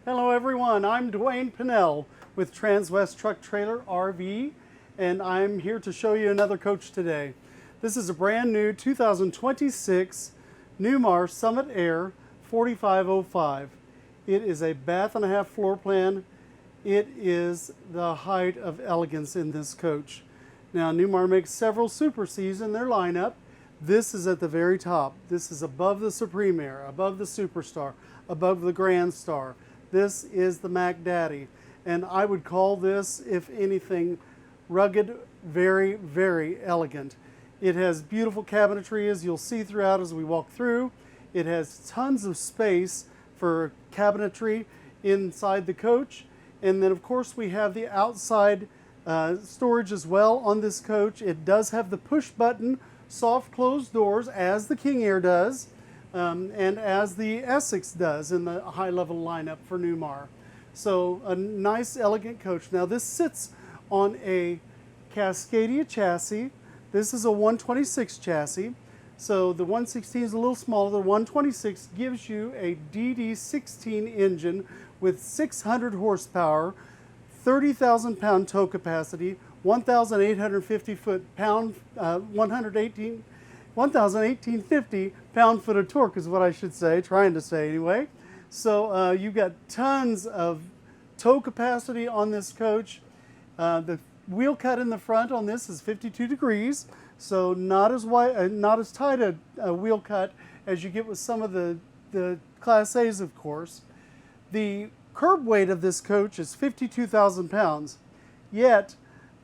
Hello everyone, I'm Dwayne Pinnell with Transwest Truck Trailer RV, and I'm here to show you another coach today. This is a brand new 2026 Newmar Summit Aire 4505. It is a bath and a half floor plan. It is the height of elegance in this coach. Now Newmar makes several Super Cs in their lineup. This is at the very top. This is above the Supreme Aire, above the Superstar, above the Grand Star. This is the Mac Daddy, and I would call this, if anything, rugged, very, very elegant. It has beautiful cabinetry, as you'll see throughout as we walk through. It has tons of space for cabinetry inside the coach, and then of course we have the outside storage as well on this coach. It does have the push button soft closed doors, as the King Aire does. And as the Essex does in the high-level lineup for Newmar. So a nice, elegant coach. Now this sits on a Cascadia chassis. This is a 126 chassis. So the 116 is a little smaller. The 126 gives you a DD16 engine with 600 horsepower, 30,000 pound tow capacity, 1,850 foot-pound, 1,1850 pound-foot of torque is what I should say, trying to say anyway. So you've got tons of tow capacity on this coach. The wheel cut in the front on this is 52 degrees, so not as wide, not as tight a wheel cut as you get with some of the Class A's, of course. The curb weight of this coach is 52,000 pounds, yet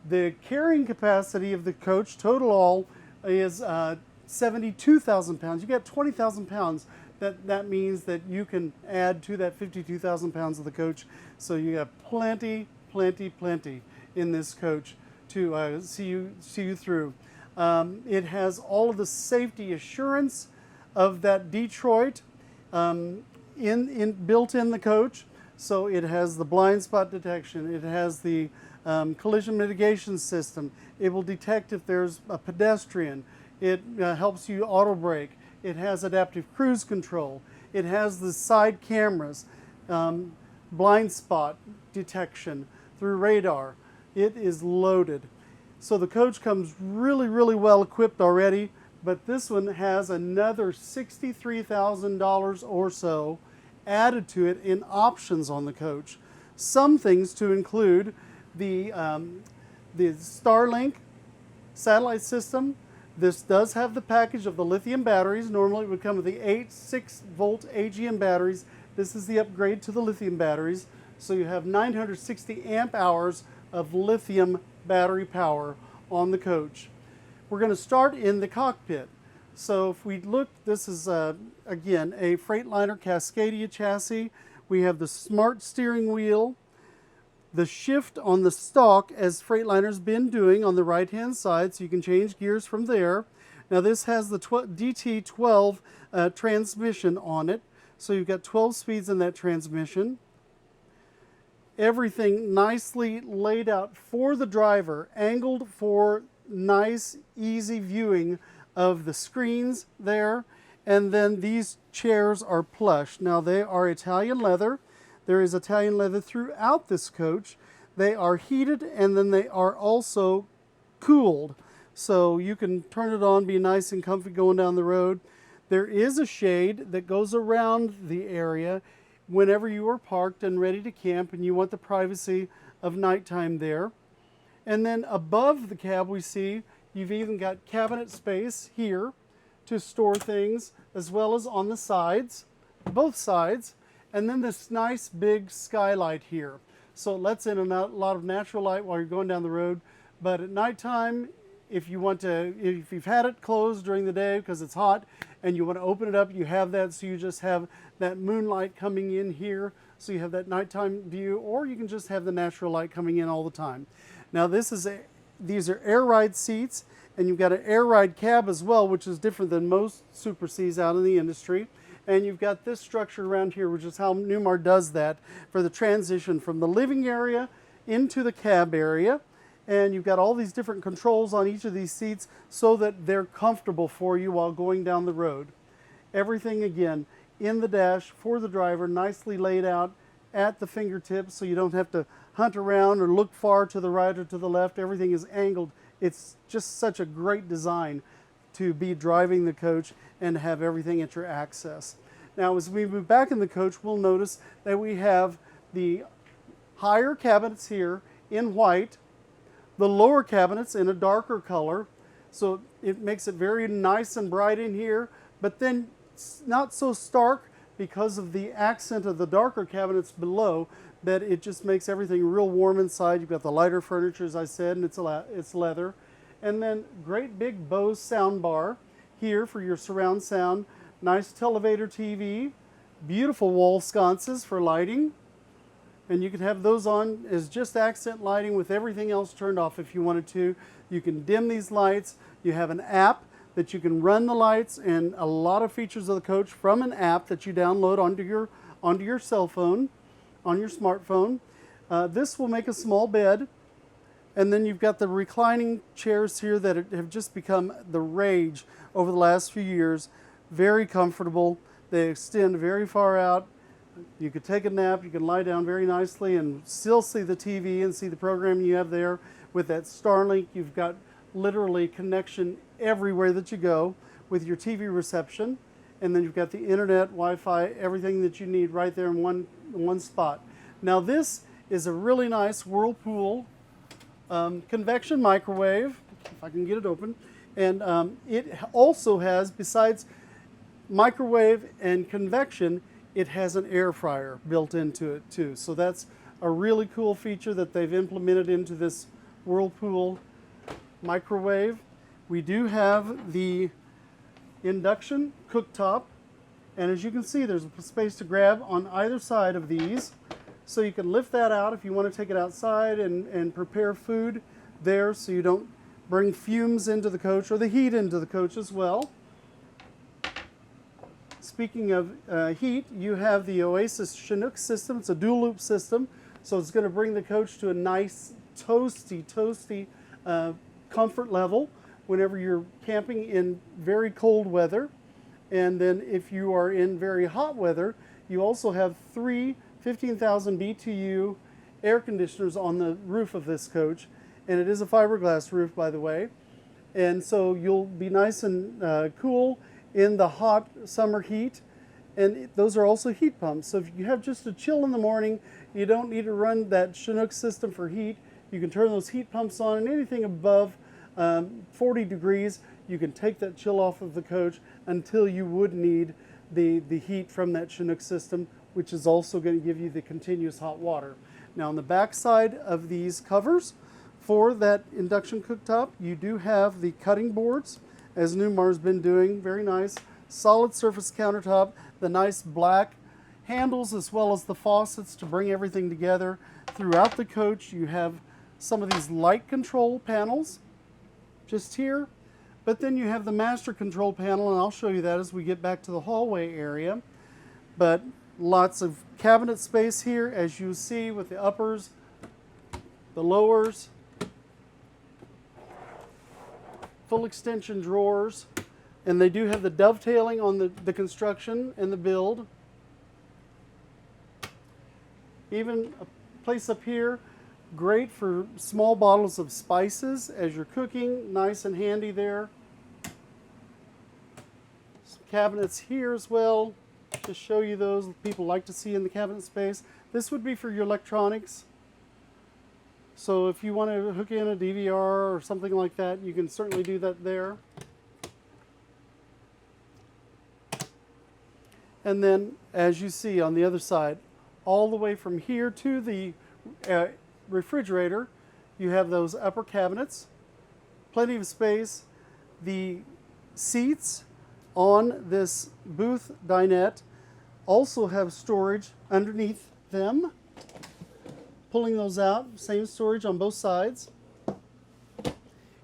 the carrying capacity of the coach, total all, is 72,000 pounds. You got 20,000 pounds. That means that you can add to that 52,000 pounds of the coach. So you have plenty in this coach to see you through. It has all of the safety assurance of that Detroit built in the coach. So it has the blind spot detection. It has the collision mitigation system. It will detect if there's a pedestrian. It helps you auto brake. It has adaptive cruise control. It has the side cameras, blind spot detection through radar. It is loaded. So the coach comes really well equipped already, but this one has another $63,000 or so added to it in options on the coach. Some things to include the Starlink satellite system. This does have the package of the lithium batteries. Normally it would come with the 6-volt AGM batteries. This is the upgrade to the lithium batteries. So you have 960 amp hours of lithium battery power on the coach. We're going to start in the cockpit. So if we look, this is again a Freightliner Cascadia chassis. We have the smart steering wheel, the shift on the stalk, as Freightliner's been doing on the right hand side, so you can change gears from there. Now this has the DT12 transmission on it, so you've got 12 speeds in that transmission. Everything nicely laid out for the driver, angled for nice, easy viewing of the screens there. And then these chairs are plush. Now they are Italian leather. There is Italian leather throughout this coach. They are heated, and then they are also cooled. So you can turn it on, be nice and comfy going down the road. There is a shade that goes around the area whenever you are parked and ready to camp and you want the privacy of nighttime there. And then above the cab we see you've even got cabinet space here to store things, as well as on the sides, both sides. And then this nice big skylight here. So it lets in a lot of natural light while you're going down the road. But at nighttime, if you've had it closed during the day because it's hot and you want to open it up, you have that. So you just have that moonlight coming in here. So you have that nighttime view, or you can just have the natural light coming in all the time. Now these are air ride seats, and you've got an air ride cab as well, which is different than most Super Cs out in the industry. And you've got this structure around here, which is how Newmar does that for the transition from the living area into the cab area. And you've got all these different controls on each of these seats so that they're comfortable for you while going down the road. Everything, again, in the dash for the driver, nicely laid out, at the fingertips, so you don't have to hunt around or look far to the right or to the left. Everything is angled. It's just such a great design to be driving the coach and have everything at your access. Now, as we move back in the coach, we'll notice that we have the higher cabinets here in white, the lower cabinets in a darker color, so it makes it very nice and bright in here, but then not so stark because of the accent of the darker cabinets below, that it just makes everything real warm inside. You've got the lighter furniture, as I said, and it's leather. And then great big Bose sound bar here for your surround sound. Nice televator TV, beautiful wall sconces for lighting. And you can have those on as just accent lighting with everything else turned off if you wanted to. You can dim these lights. You have an app that you can run the lights and a lot of features of the coach from an app that you download onto your cell phone, on your smartphone. This will make a small bed. And then you've got the reclining chairs here that have just become the rage over the last few years. Very comfortable. They extend very far out. You could take a nap, you can lie down very nicely and still see the TV and see the programming you have there. With that Starlink, you've got literally connection everywhere that you go with your TV reception. And then you've got the internet, Wi-Fi, everything that you need right there in one spot. Now this is a really nice Whirlpool convection microwave, if I can get it open. And it also has, besides microwave and convection, it has an air fryer built into it too. So that's a really cool feature that they've implemented into this Whirlpool microwave. We do have the induction cooktop, and as you can see, there's a space to grab on either side of these. So you can lift that out if you want to take it outside and prepare food there, so you don't bring fumes into the coach or the heat into the coach as well. Speaking of heat, you have the Oasis Chinook system. It's a dual loop system, so it's going to bring the coach to a nice toasty comfort level whenever you're camping in very cold weather. And then if you are in very hot weather, you also have 3 15,000 BTU air conditioners on the roof of this coach. And it is a fiberglass roof, by the way. And so you'll be nice and cool in the hot summer heat. And those are also heat pumps. So if you have just a chill in the morning, you don't need to run that Chinook system for heat. You can turn those heat pumps on, and anything above 40 degrees, you can take that chill off of the coach until you would need the heat from that Chinook system, which is also going to give you the continuous hot water. Now on the back side of these covers for that induction cooktop, you do have the cutting boards, as Newmar's been doing. Very nice solid surface countertop, the nice black handles as well as the faucets to bring everything together. Throughout the coach you have some of these light control panels just here, but then you have the master control panel, and I'll show you that as we get back to the hallway area. But lots of cabinet space here, as you see, with the uppers, the lowers, full extension drawers, and they do have the dovetailing on the construction and the build. Even a place up here, great for small bottles of spices as you're cooking, nice and handy there. Some cabinets here as well, to show you those people like to see in the cabinet space. This would be for your electronics. So if you want to hook in a DVR or something like that, you can certainly do that there. And then, as you see on the other side, all the way from here to the refrigerator, you have those upper cabinets, plenty of space. The seats on this booth dinette also have storage underneath them. Pulling those out, same storage on both sides.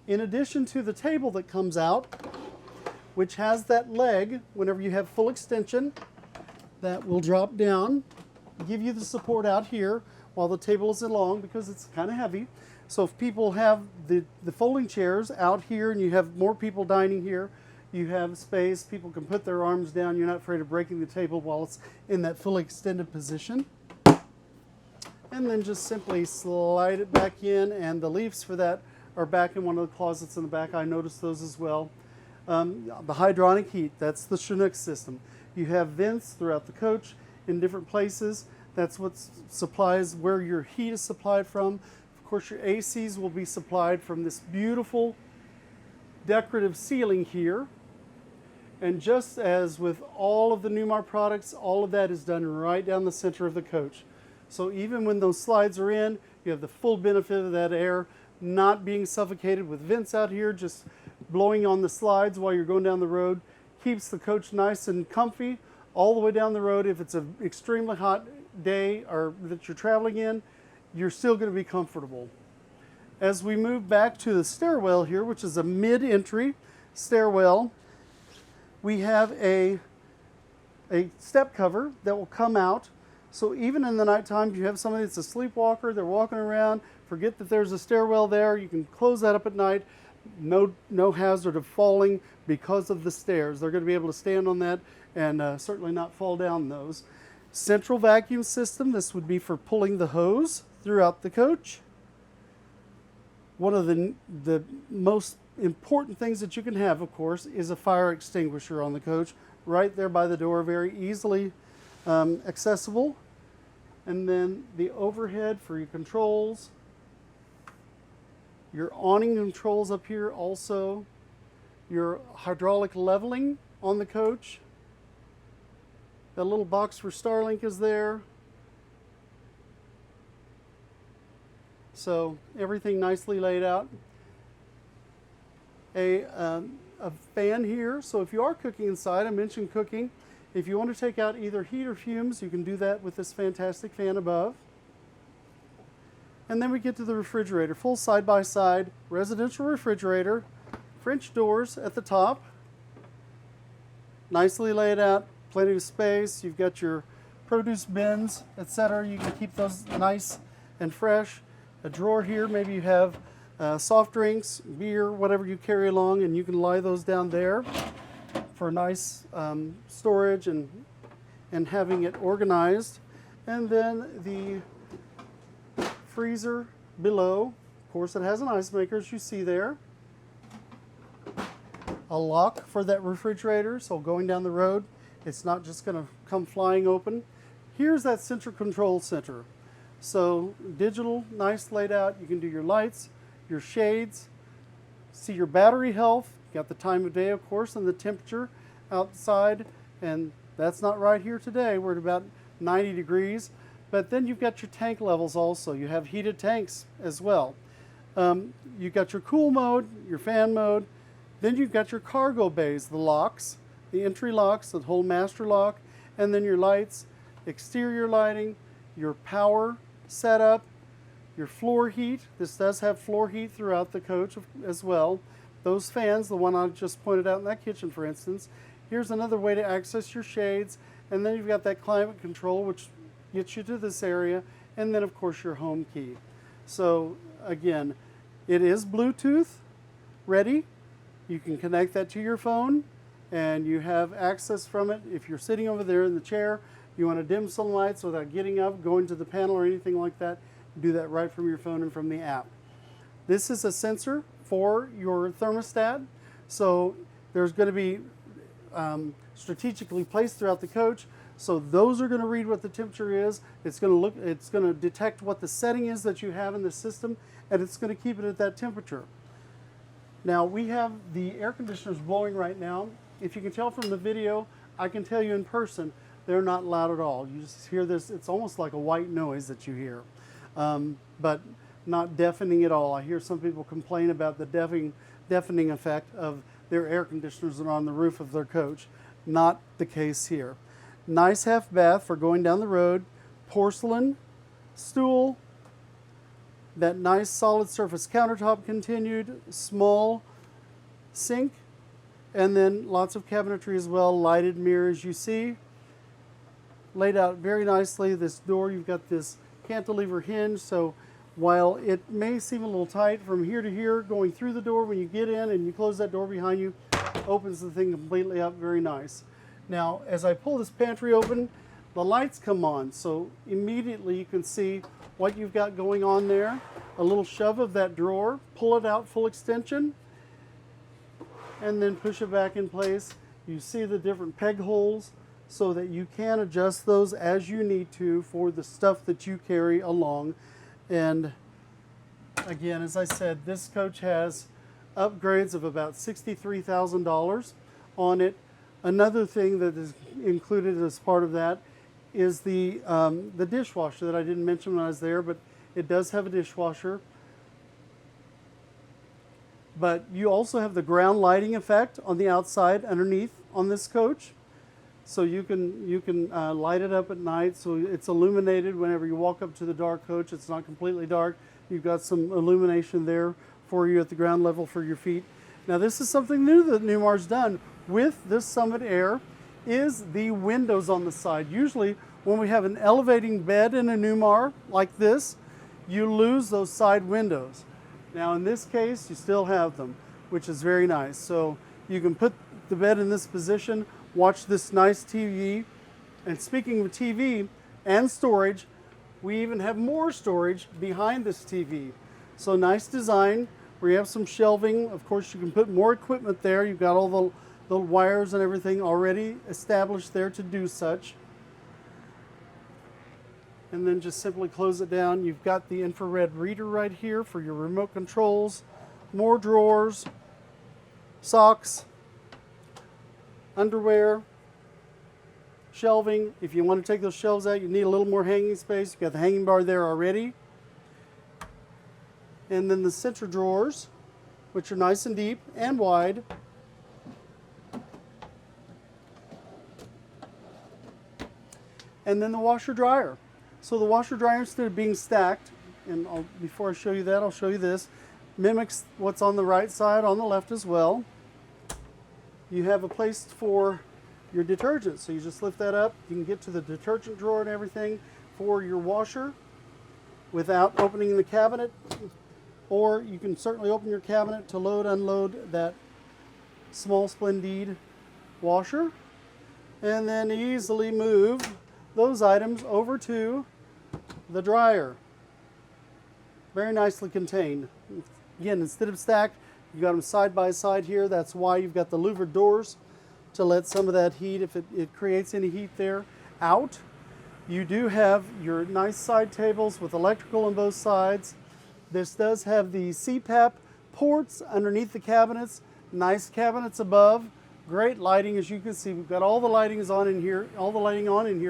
In addition to the table that comes out, which has that leg, whenever you have full extension, that will drop down, give you the support out here while the table is along, because it's kind of heavy. So if people have the folding chairs out here and you have more people dining here, you have space, people can put their arms down, you're not afraid of breaking the table while it's in that fully extended position. and then just simply slide it back in, and the leaves for that are back in one of the closets in the back. I noticed those as well. The hydronic heat, that's the Chinook system. You have vents throughout the coach in different places. That's what supplies where your heat is supplied from. Of course, your ACs will be supplied from this beautiful decorative ceiling here. And just as with all of the Newmar products, all of that is done right down the center of the coach. So even when those slides are in, you have the full benefit of that air not being suffocated with vents out here, just blowing on the slides while you're going down the road. Keeps the coach nice and comfy all the way down the road. If it's an extremely hot day or that you're traveling in, you're still going to be comfortable. As we move back to the stairwell here, which is a mid-entry stairwell, we have a step cover that will come out. So even in the nighttime, if you have somebody that's a sleepwalker, they're walking around, forget that there's a stairwell there, you can close that up at night. No hazard of falling because of the stairs. They're going to be able to stand on that and certainly not fall down those. Central vacuum system, this would be for pulling the hose throughout the coach. One of the most important things that you can have, of course, is a fire extinguisher on the coach, right there by the door, very easily accessible. And then the overhead for your controls. Your awning controls up here also. Your hydraulic leveling on the coach. That little box for Starlink is there. So everything nicely laid out. A fan here, so if you are cooking inside, I mentioned cooking. If you want to take out either heat or fumes, you can do that with this fantastic fan above. And then we get to the refrigerator, full side-by-side residential refrigerator, French doors at the top, nicely laid out, plenty of space. You've got your produce bins, etc. You can keep those nice and fresh. A drawer here, maybe you have soft drinks, beer, whatever you carry along, and you can lie those down there for nice storage and having it organized. And then the freezer below, of course, it has an ice maker, as you see there. A lock for that refrigerator, so going down the road, it's not just going to come flying open. Here's that central control center. So digital, nice laid out. You can do your lights, your shades, see your battery health. You got the time of day, of course, and the temperature outside, and that's not right here today. We're at about 90 degrees. But then you've got your tank levels also. You have heated tanks as well. You've got your cool mode, your fan mode. Then you've got your cargo bays, the locks, the entry locks, the whole master lock, and then your lights, exterior lighting, your power setup, your floor heat. This does have floor heat throughout the coach as well. Those fans, the one I just pointed out in that kitchen, for instance. Here's another way to access your shades. And then you've got that climate control, which gets you to this area, and then of course your home key. So again, it is Bluetooth ready. You can connect that to your phone and you have access from it. If you're sitting over there in the chair, you want to dim some lights without getting up, going to the panel or anything like that, do that right from your phone and from the app. This is a sensor for your thermostat. So there's going to be strategically placed throughout the coach. So those are going to read what the temperature is. It's going to detect what the setting is that you have in the system, and it's going to keep it at that temperature. Now we have the air conditioners blowing right now. If you can tell from the video, I can tell you in person, they're not loud at all. You just hear this, it's almost like a white noise that you hear, but not deafening at all. I hear some people complain about the deafening effect of their air conditioners that are on the roof of their coach. Not the case here. Nice half bath for going down the road, porcelain stool, that nice solid surface countertop continued, small sink, and then lots of cabinetry as well, lighted mirrors you see. Laid out very nicely. This door, you've got this cantilever hinge, so while it may seem a little tight from here to here, going through the door, when you get in and you close that door behind you, opens the thing completely up, very nice. Now, as I pull this pantry open, the lights come on, so immediately you can see what you've got going on there. A little shove of that drawer, pull it out full extension, and then push it back in place. You see the different peg holes so that you can adjust those as you need to for the stuff that you carry along. And again, as I said, this coach has upgrades of about $63,000 on it. Another thing that is included as part of that is the dishwasher that I didn't mention when I was there, but it does have a dishwasher. But you also have the ground lighting effect on the outside underneath on this coach. So you can light it up at night so it's illuminated whenever you walk up to the dark coach. It's not completely dark. You've got some illumination there for you at the ground level for your feet. Now this is something new that Newmar's done with this Summit Aire, is the windows on the side. Usually when we have an elevating bed in a Newmar like this, you lose those side windows. Now in this case, you still have them, which is very nice. So you can put the bed in this position, watch this nice TV. And speaking of TV and storage, we even have more storage behind this TV. So nice design where you have some shelving. Of course, you can put more equipment there. You've got all the wires and everything already established there to do such. And then just simply close it down. You've got the infrared reader right here for your remote controls, more drawers, socks, underwear, shelving. If you want to take those shelves out, you need a little more hanging space. You've got the hanging bar there already. And then the center drawers, which are nice and deep and wide. And then the washer dryer. So the washer dryer, instead of being stacked, and before I show you that, I'll show you this, mimics what's on the right side on the left as well. You have a place for your detergent. So you just lift that up. You can get to the detergent drawer and everything for your washer without opening the cabinet. Or you can certainly open your cabinet to load, unload that small Splendide washer. And then easily move those items over to the dryer. Very nicely contained. Again, instead of stacked, you got them side by side here. That's why you've got the louvered doors to let some of that heat, if it creates any heat there, out. You do have your nice side tables with electrical on both sides. This does have the CPAP ports underneath the cabinets. Nice cabinets above. Great lighting, as you can see. We've got all the lighting on in here,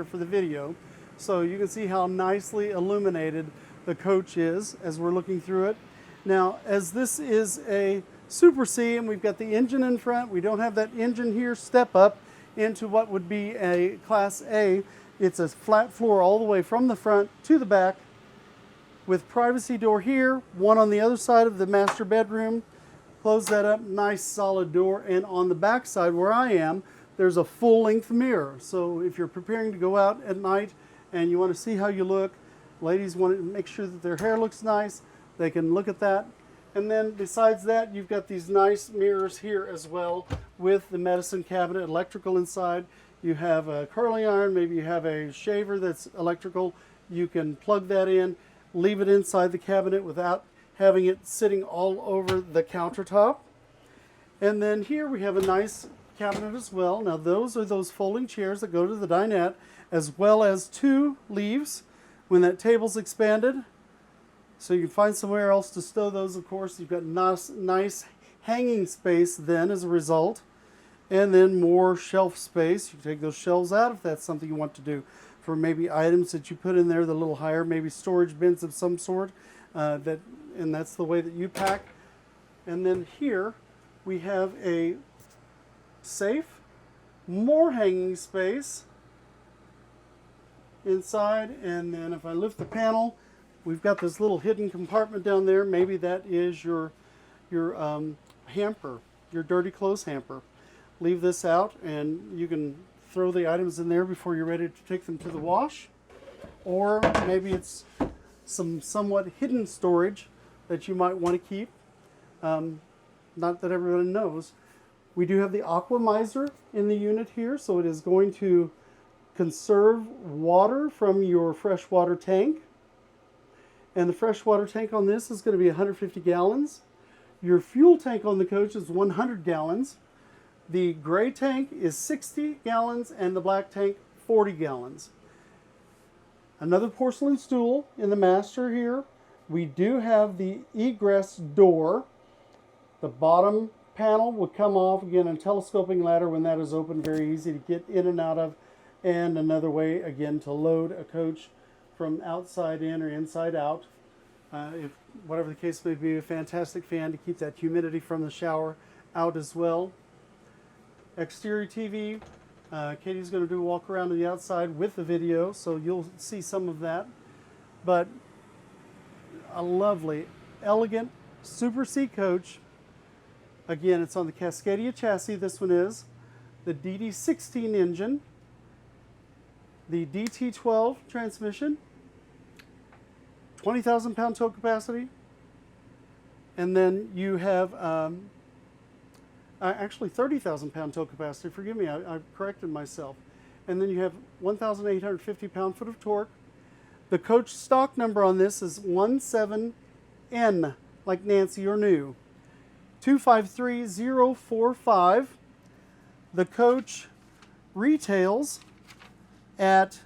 for the video. So you can see how nicely illuminated the coach is as we're looking through it. Now, as this is a Super C and we've got the engine in front, we don't have that engine here step up into what would be a Class A. It's a flat floor all the way from the front to the back with privacy door here, one on the other side of the master bedroom. Close that up, nice solid door. And on the back side where I am, there's a full-length mirror. So if you're preparing to go out at night and you want to see how you look, ladies want to make sure that their hair looks nice, they can look at that. And then besides that, you've got these nice mirrors here as well with the medicine cabinet, electrical inside. You have a curling iron, maybe you have a shaver that's electrical. You can plug that in, leave it inside the cabinet without having it sitting all over the countertop. And then here we have a nice cabinet as well. Now those are those folding chairs that go to the dinette, as well as two leaves when that table's expanded. So you can find somewhere else to stow those, of course. You've got nice hanging space then as a result. And then more shelf space. You can take those shelves out if that's something you want to do for maybe items that you put in there, the little higher, maybe storage bins of some sort. And that's the way that you pack. And then here we have a safe, more hanging space inside. And then if I lift the panel, we've got this little hidden compartment down there. Maybe that is your hamper, your dirty clothes hamper. Leave this out and you can throw the items in there before you're ready to take them to the wash. Or maybe it's some somewhat hidden storage that you might want to keep. Not that everyone knows. We do have the Aquamizer in the unit here, so it is going to conserve water from your freshwater tank. And the freshwater tank on this is going to be 150 gallons. Your fuel tank on the coach is 100 gallons. The gray tank is 60 gallons and the black tank 40 gallons. Another porcelain stool in the master here. We do have the egress door. The bottom panel would come off, again, a telescoping ladder when that is open, very easy to get in and out of. And another way, again, to load a coach from outside in or inside out. If whatever the case may be, a fantastic fan to keep that humidity from the shower out as well. Exterior TV. Katie's going to do a walk around to the outside with the video, so you'll see some of that. But a lovely, elegant Super C coach. Again, it's on the Cascadia chassis. This one is the DD16 engine, the DT12 transmission, 20,000 pound tow capacity, and then you have actually 30,000 pound tow capacity. Forgive me, I corrected myself. And then you have 1,850 pound foot of torque. The coach stock number on this is 17N, like Nancy or new, 253045. The coach retails at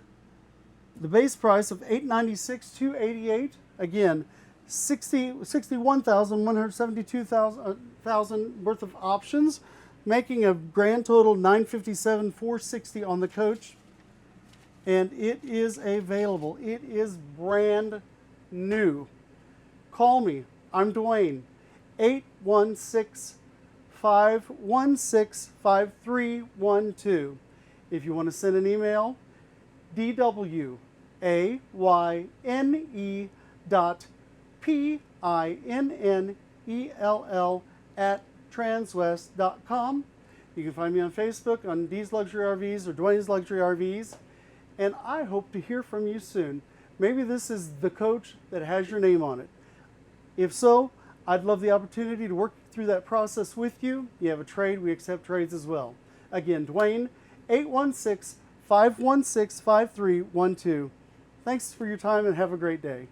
the base price of $896,288. Again, 61,172,000 worth of options, making a grand total $957,460 on the coach. And it is available. It is brand new. Call me. I'm Dwayne. 816-516-5312. If you want to send an email, dwayne.pinnell@transwest.com. You can find me on Facebook on D's Luxury RVs or Dwayne's Luxury RVs. And I hope to hear from you soon. Maybe this is the coach that has your name on it. If so, I'd love the opportunity to work through that process with you. You have a trade, we accept trades as well. Again, Dwayne, 816-516-5312. Thanks for your time and have a great day.